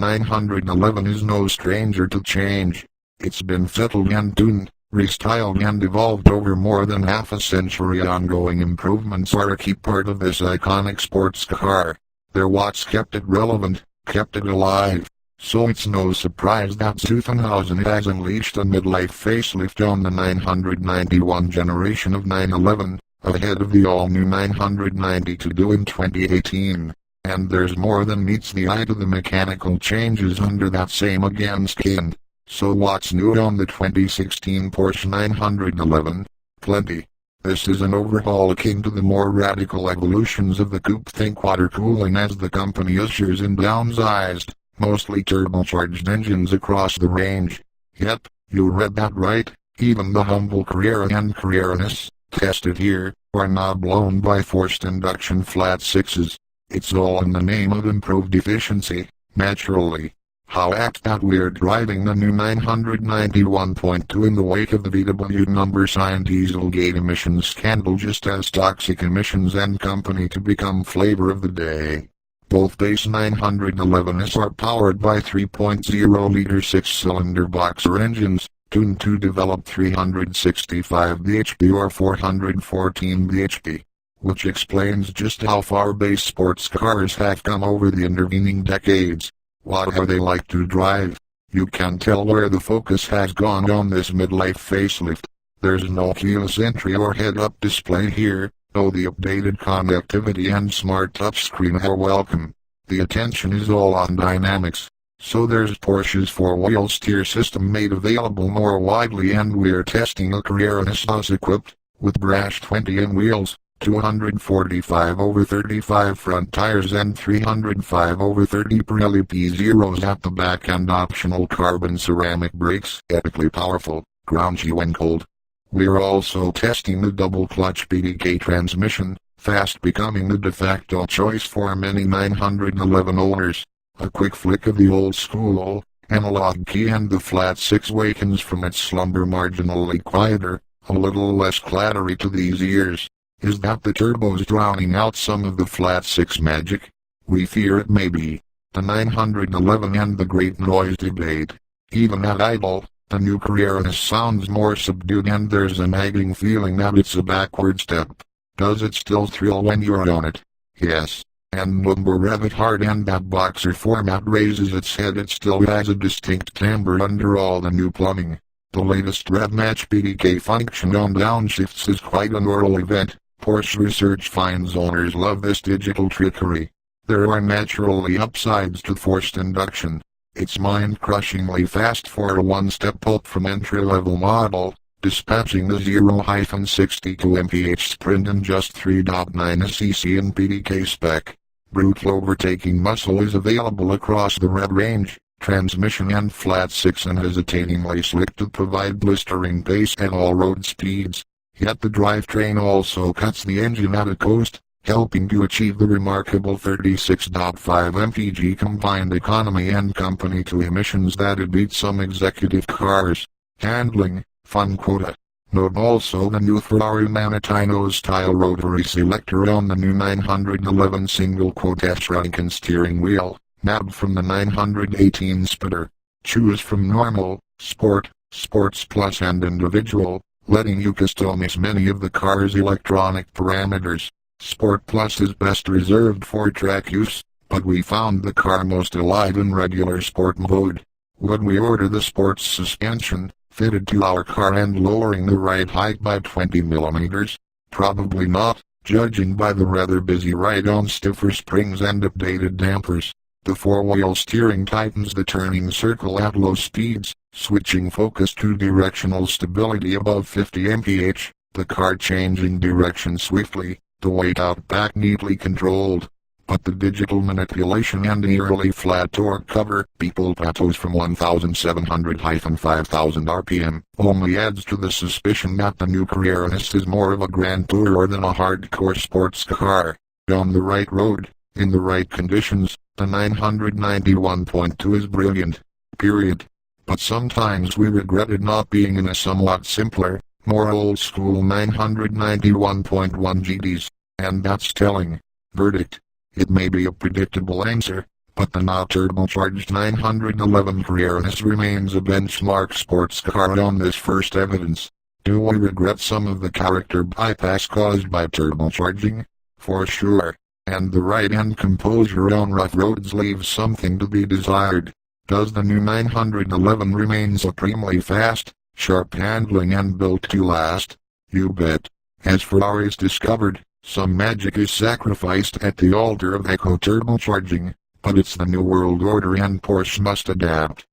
911 is no stranger to change. It's been fettled and tuned, restyled and evolved over more than half a century. Ongoing improvements are a key part of this iconic sports car. They're what's kept it relevant, kept it alive. So it's no surprise that Zuffenhausen has unleashed a midlife facelift on the 991 generation of 911, ahead of the all-new 992 due in 2018. And there's more than meets the eye to the mechanical changes under that same again skin. So what's new on the 2016 Porsche 911? Plenty. This is an overhaul akin to the more radical evolutions of the coupe. Think water cooling as the company ushers in downsized, mostly turbocharged engines across the range. Yep, you read that right. Even the humble Carrera and Carrera S, tested here, are now blown by forced induction flat sixes. It's all in the name of improved efficiency, naturally. How apt that we're driving the new 991.2 in the wake of the VW number sign Dieselgate emissions scandal, just as toxic emissions and company to become flavor of the day. Both base 911s are powered by 3.0-liter six-cylinder boxer engines, tuned to develop 365 bhp or 414 bhp, which explains just how far base sports cars have come over the intervening decades. What are they like to drive? You can tell where the focus has gone on this midlife facelift. There's no keyless entry or head-up display here, though the updated connectivity and smart touchscreen are welcome. The attention is all on dynamics. So there's Porsche's four-wheel steer system made available more widely, and we're testing a Carrera S equipped with brash 20M wheels, 245/35 front tires and 305/30 Pirelli P0s at the back, and optional carbon ceramic brakes, epically powerful, grungy when cold. We're also testing the double-clutch PDK transmission, fast becoming the de facto choice for many 911 owners. A quick flick of the old-school analog key and the flat six wakens from its slumber, marginally quieter, a little less clattery to these ears. Is that the turbos drowning out some of the flat six magic? We fear it may be. The 911 and the great noise debate. Even at idle, the new Carrera S sounds more subdued, and there's a nagging feeling that it's a backward step. Does it still thrill when you're on it? Yes. And when we rev it hard and that boxer format raises its head, it still has a distinct timbre under all the new plumbing. The latest rev match PDK function on downshifts is quite an oral event. Porsche research finds owners love this digital trickery. There are naturally upsides to forced induction. It's mind-crushingly fast for a one-step up from entry-level model, dispatching the 0-62 mph sprint in just 3.9 cc in PDK spec. Brutal overtaking muscle is available across the rev range, transmission and flat six, unhesitatingly slick to provide blistering pace at all road speeds. Yet the drivetrain also cuts the engine at a coast, helping to achieve the remarkable 36.5 mpg combined economy and company to emissions that it beats some executive cars. Handling, fun quota. Note also the new Ferrari Manettino-style rotary selector on the new 911 single-quote shrunken steering wheel, nabbed from the 918 Spitter. Choose from normal, sport, sports plus and individual, letting you customize many of the car's electronic parameters. Sport Plus is best reserved for track use, but we found the car most alive in regular sport mode. Would we order the sports suspension, fitted to our car and lowering the ride height by 20 mm? Probably not, judging by the rather busy ride on stiffer springs and updated dampers. The four-wheel steering tightens the turning circle at low speeds, switching focus to directional stability above 50 mph, the car changing direction swiftly, the weight out back neatly controlled. But the digital manipulation and nearly flat torque cover, people plateaus from 1,700-5,000 RPM, only adds to the suspicion that the new Carrera S is more of a grand tourer than a hardcore sports car. On the right road, in the right conditions, the 991.2 is brilliant. Period. But sometimes we regretted not being in a somewhat simpler, more old-school 991.1 GTs, and that's telling. Verdict. It may be a predictable answer, but the now turbocharged 911 Carrera S remains a benchmark sports car on this first evidence. Do we regret some of the character bypass caused by turbocharging? For sure. And the ride and composure on rough roads leaves something to be desired. Does the new 911 remain supremely fast, sharp handling and built to last? You bet. As Ferrari's discovered, some magic is sacrificed at the altar of eco turbocharging, but it's the new world order and Porsche must adapt.